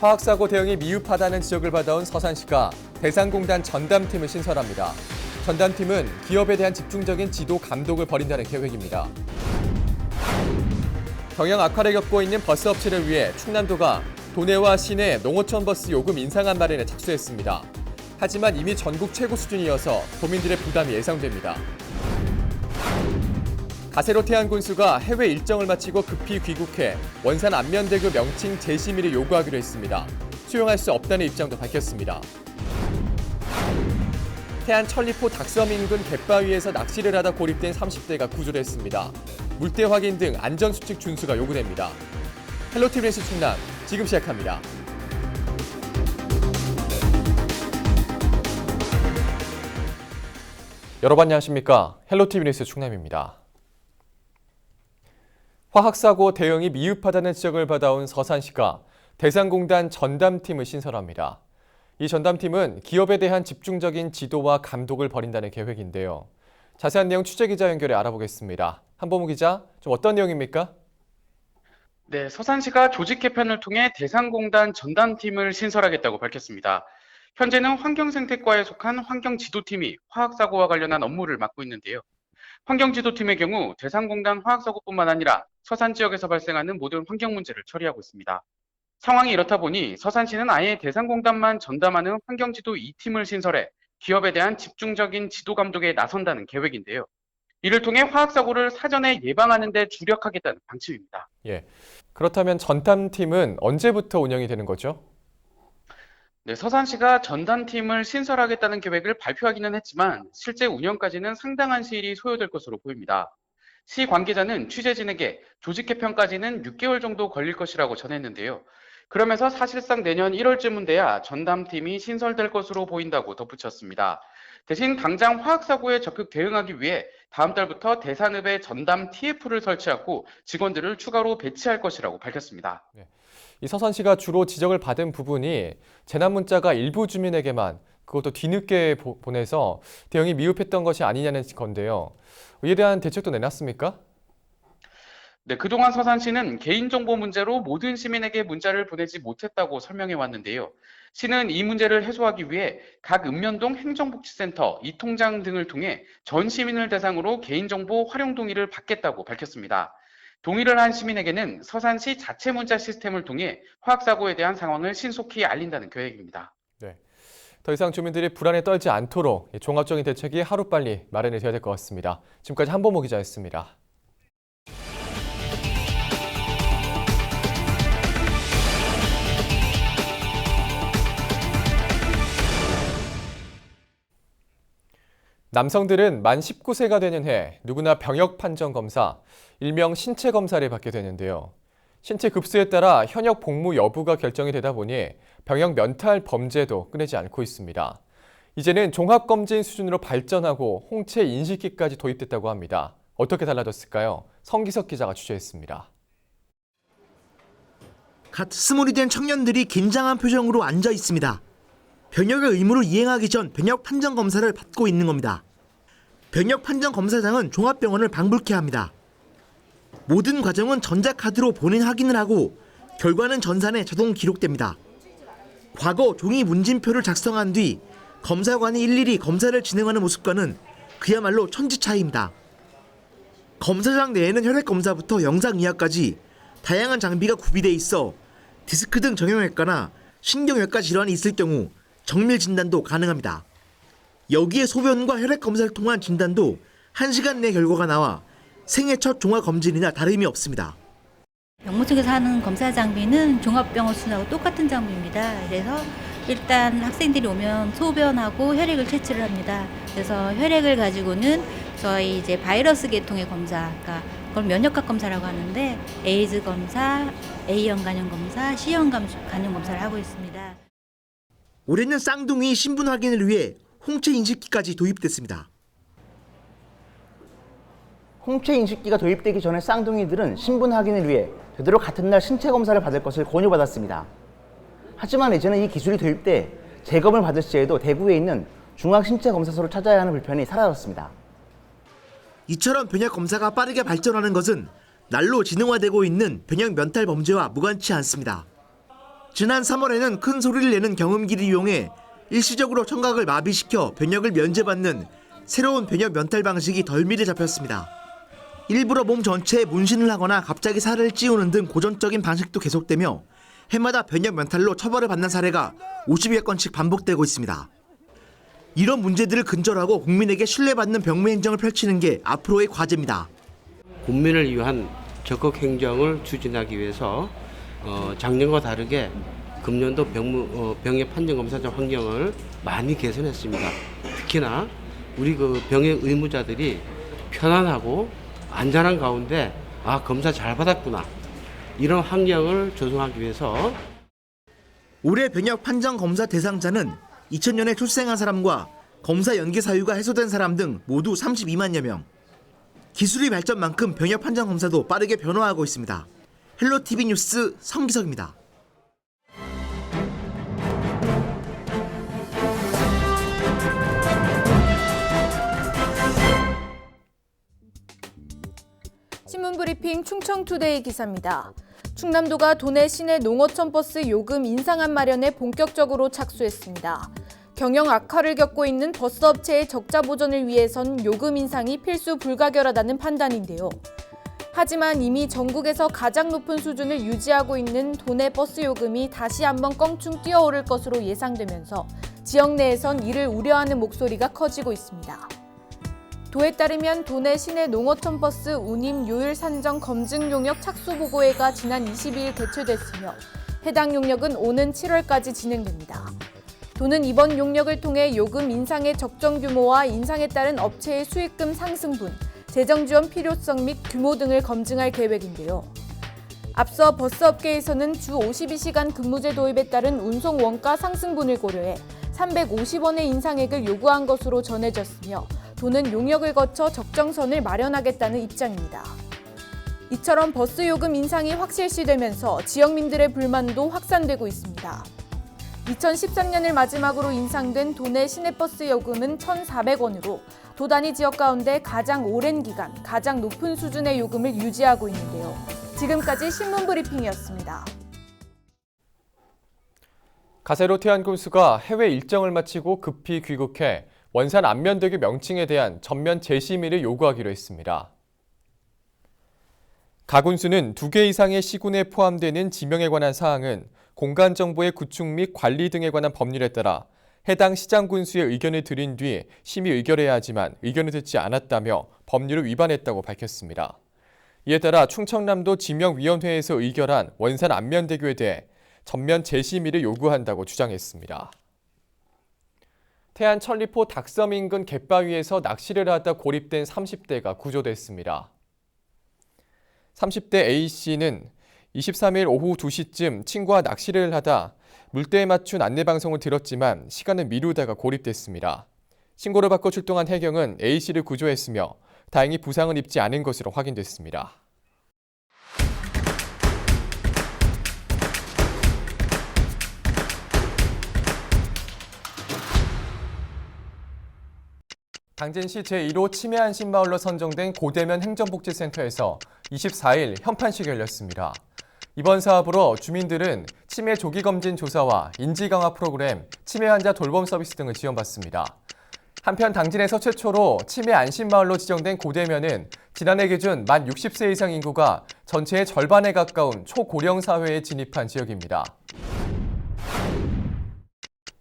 화학사고 대응이 미흡하다는 지적을 받아온 서산시가 대상공단 전담팀을 신설합니다. 전담팀은 기업에 대한 집중적인 지도 감독을 벌인다는 계획입니다. 경영 악화를 겪고 있는 버스 업체를 위해 충남도가 도내와 시내 농어촌 버스 요금 인상안 마련에 착수했습니다. 하지만 이미 전국 최고 수준이어서 도민들의 부담이 예상됩니다. 가세로 태안군수가 해외 일정을 마치고 급히 귀국해 원산 안면대교 명칭 재심의를 요구하기로 했습니다. 수용할 수 없다는 입장도 밝혔습니다. 태안 천리포 닭섬 인근 갯바위에서 낚시를 하다 고립된 30대가 구조를 했습니다. 물때 확인 등 안전수칙 준수가 요구됩니다. 헬로티비 뉴스 충남 지금 시작합니다. 여러분 안녕하십니까? 헬로티비 뉴스 충남입니다. 화학사고 대응이 미흡하다는 지적을 받아온 서산시가 대상공단 전담팀을 신설합니다. 이 전담팀은 기업에 대한 집중적인 지도와 감독을 벌인다는 계획인데요. 자세한 내용 취재기자 연결해 알아보겠습니다. 한보무 기자, 좀 어떤 내용입니까? 네, 서산시가 조직 개편을 통해 대상공단 전담팀을 신설하겠다고 밝혔습니다. 현재는 환경생태과에 속한 환경지도팀이 화학사고와 관련한 업무를 맡고 있는데요. 환경지도팀의 경우 대상공단 화학사고뿐만 아니라 서산 지역에서 발생하는 모든 환경 문제를 처리하고 있습니다. 상황이 이렇다 보니 서산시는 아예 대상공단만 전담하는 환경지도 2팀을 신설해 기업에 대한 집중적인 지도 감독에 나선다는 계획인데요. 이를 통해 화학사고를 사전에 예방하는 데 주력하겠다는 방침입니다. 그렇다면 전담팀은 언제부터 운영이 되는 거죠? 네, 서산시가 전담팀을 신설하겠다는 계획을 발표하기는 했지만 실제 운영까지는 상당한 시일이 소요될 것으로 보입니다. 시 관계자는 취재진에게 조직 개편까지는 6개월 정도 걸릴 것이라고 전했는데요. 그러면서 사실상 내년 1월쯤은 돼야 전담팀이 신설될 것으로 보인다고 덧붙였습니다. 대신 당장 화학사고에 적극 대응하기 위해 다음 달부터 대산읍에 전담 TF를 설치하고 직원들을 추가로 배치할 것이라고 밝혔습니다. 이 서산시가 주로 지적을 받은 부분이 재난 문자가 일부 주민에게만 그것도 뒤늦게 보내서 대응이 미흡했던 것이 아니냐는 건데요. 이에 대한 대책도 내놨습니까? 네, 그동안 서산시는 개인정보 문제로 모든 시민에게 문자를 보내지 못했다고 설명해 왔는데요. 시는 이 문제를 해소하기 위해 각 읍면동 행정복지센터, 이통장 등을 통해 전 시민을 대상으로 개인정보 활용 동의를 받겠다고 밝혔습니다. 동의를 한 시민에게는 서산시 자체 문자 시스템을 통해 화학사고에 대한 상황을 신속히 알린다는 계획입니다. 더 이상 주민들이 불안에 떨지 않도록 종합적인 대책이 하루빨리 마련이 되어야 될 것 같습니다. 지금까지 한보무 기자였습니다. 남성들은 만 19세가 되는 해 누구나 병역 판정 검사, 일명 신체 검사를 받게 되는데요. 신체 급수에 따라 현역 복무 여부가 결정이 되다 보니 병역 면탈 범죄도 끊이지 않고 있습니다. 이제는 종합검진 수준으로 발전하고 홍채 인식기까지 도입됐다고 합니다. 어떻게 달라졌을까요? 성기석 기자가 취재했습니다. 갓 스물이 된 청년들이 긴장한 표정으로 앉아 있습니다. 병역의 의무를 이행하기 전 병역 판정 검사를 받고 있는 겁니다. 병역 판정 검사장은 종합병원을 방불케 합니다. 모든 과정은 전자카드로 본인 확인을 하고 결과는 전산에 자동 기록됩니다. 과거 종이 문진표를 작성한 뒤 검사관이 일일이 검사를 진행하는 모습과는 그야말로 천지 차이입니다. 검사장 내에는 혈액검사부터 영상의학까지 다양한 장비가 구비돼 있어 디스크 등 정형외과나 신경외과 질환이 있을 경우 정밀 진단도 가능합니다. 여기에 소변과 혈액 검사를 통한 진단도 1시간 내 결과가 나와 생애 첫 종합검진이나 다름이 없습니다. 병무청에서 하는 검사 장비는 종합병원 수준하고 똑같은 장비입니다. 그래서 일단 학생들이 오면 소변하고 혈액을 채취를 합니다. 그래서 혈액을 가지고는 저희 이제 바이러스 계통의 검사, 그러니까 그걸 면역학 검사라고 하는데 에이즈 검사, A형 간염 검사, C형 간염 검사를 하고 있습니다. 올해는 쌍둥이 신분 확인을 위해 홍채 인식기까지 도입됐습니다. 홍채 인식기가 도입되기 전에 쌍둥이들은 신분 확인을 위해 되도록 같은 날 신체 검사를 받을 것을 권유받았습니다. 하지만 이제는 이 기술이 도입돼 재검을 받을 시에도 대구에 있는 중앙신체검사소를 찾아야 하는 불편이 사라졌습니다. 이처럼 병역 검사가 빠르게 발전하는 것은 날로 지능화되고 있는 병역 면탈 범죄와 무관치 않습니다. 지난 3월에는 큰 소리를 내는 경음기를 이용해 일시적으로 청각을 마비시켜 변역을 면제받는 새로운 변역 면탈 방식이 덜미를 잡혔습니다. 일부러 몸 전체에 문신을 하거나 갑자기 살을 찌우는 등 고전적인 방식도 계속되며 해마다 변역 면탈로 처벌을 받는 사례가 50여 건씩 반복되고 있습니다. 이런 문제들을 근절하고 국민에게 신뢰받는 병무 행정을 펼치는 게 앞으로의 과제입니다. 국민을 위한 적극 행정을 추진하기 위해서 작년과 다르게 금년도 병역 판정 검사장 환경을 많이 개선했습니다. 특히나 우리 병역 의무자들이 편안하고 안전한 가운데 검사 잘 받았구나 이런 환경을 조성하기 위해서 올해 변역 판정 검사 대상자는 2000년에 출생한 사람과 검사 연기 사유가 해소된 사람 등 모두 32만여 명. 기술의 발전만큼 변역 판정 검사도 빠르게 변화하고 있습니다. 헬로티비 뉴스 성기석입니다. 신문브리핑 충청투데이 기사입니다. 충남도가 도내 시내 농어촌 버스 요금 인상안 마련에 본격적으로 착수했습니다. 경영 악화를 겪고 있는 버스업체의 적자 보전을 위해선 요금 인상이 필수 불가결하다는 판단인데요. 하지만 이미 전국에서 가장 높은 수준을 유지하고 있는 도내 버스 요금이 다시 한번 껑충 뛰어오를 것으로 예상되면서 지역 내에선 이를 우려하는 목소리가 커지고 있습니다. 도에 따르면 도내 시내 농어촌 버스 운임 요율 산정 검증 용역 착수 보고회가 지난 22일 개최됐으며 해당 용역은 오는 7월까지 진행됩니다. 도는 이번 용역을 통해 요금 인상의 적정 규모와 인상에 따른 업체의 수익금 상승분, 재정 지원 필요성 및 규모 등을 검증할 계획인데요. 앞서 버스업계에서는 주 52시간 근무제 도입에 따른 운송 원가 상승분을 고려해 350원의 인상액을 요구한 것으로 전해졌으며 도는 용역을 거쳐 적정선을 마련하겠다는 입장입니다. 이처럼 버스 요금 인상이 확실시되면서 지역민들의 불만도 확산되고 있습니다. 2013년을 마지막으로 인상된 도내 시내버스 요금은 1,400원으로 도 단위 지역 가운데 가장 오랜 기간, 가장 높은 수준의 요금을 유지하고 있는데요. 지금까지 신문브리핑이었습니다. 가세로 태안군수가 해외 일정을 마치고 급히 귀국해 원산 안면대교 명칭에 대한 전면 재심의를 요구하기로 했습니다. 가 군수는 2개 이상의 시군에 포함되는 지명에 관한 사항은 공간정보의 구축 및 관리 등에 관한 법률에 따라 해당 시장 군수의 의견을 들은 뒤 심의 의결해야 하지만 의견을 듣지 않았다며 법률을 위반했다고 밝혔습니다. 이에 따라 충청남도 지명위원회에서 의결한 원산 안면대교에 대해 전면 재심의를 요구한다고 주장했습니다. 태안 천리포 닭섬 인근 갯바위에서 낚시를 하다 고립된 30대가 구조됐습니다. 30대 A씨는 23일 오후 2시쯤 친구와 낚시를 하다 물때에 맞춘 안내방송을 들었지만 시간을 미루다가 고립됐습니다. 신고를 받고 출동한 해경은 A씨를 구조했으며 다행히 부상을 입지 않은 것으로 확인됐습니다. 당진시 제1호 치매안심마을로 선정된 고대면 행정복지센터에서 24일 현판식이 열렸습니다. 이번 사업으로 주민들은 치매 조기검진 조사와 인지강화 프로그램, 치매 환자 돌봄 서비스 등을 지원받습니다. 한편 당진에서 최초로 치매 안심마을로 지정된 고대면은 지난해 기준 만 60세 이상 인구가 전체의 절반에 가까운 초고령 사회에 진입한 지역입니다.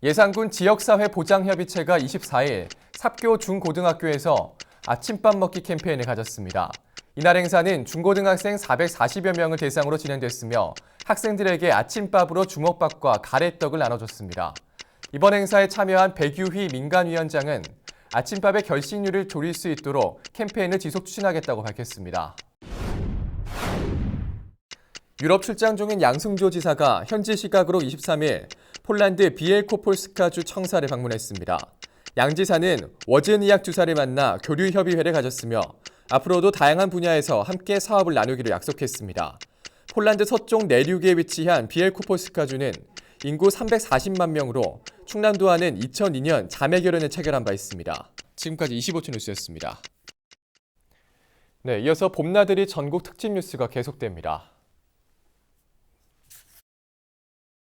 예산군 지역사회보장협의체가 24일 삽교 중고등학교에서 아침밥 먹기 캠페인을 가졌습니다. 이날 행사는 중고등학생 440여 명을 대상으로 진행됐으며 학생들에게 아침밥으로 주먹밥과 가래떡을 나눠줬습니다. 이번 행사에 참여한 백유희 민간위원장은 아침밥의 결식률을 줄일 수 있도록 캠페인을 지속 추진하겠다고 밝혔습니다. 유럽 출장 중인 양승조 지사가 현지 시각으로 23일 폴란드 비엘코폴스카주 청사를 방문했습니다. 양 지사는 워즈니악 주사를 만나 교류협의회를 가졌으며 앞으로도 다양한 분야에서 함께 사업을 나누기로 약속했습니다. 폴란드 서쪽 내륙에 위치한 비엘코폴스카주는 인구 340만 명으로 충남도와는 2002년 자매결연을 체결한 바 있습니다. 지금까지 25초 뉴스였습니다. 네, 이어서 봄나들이 전국 특집 뉴스가 계속됩니다.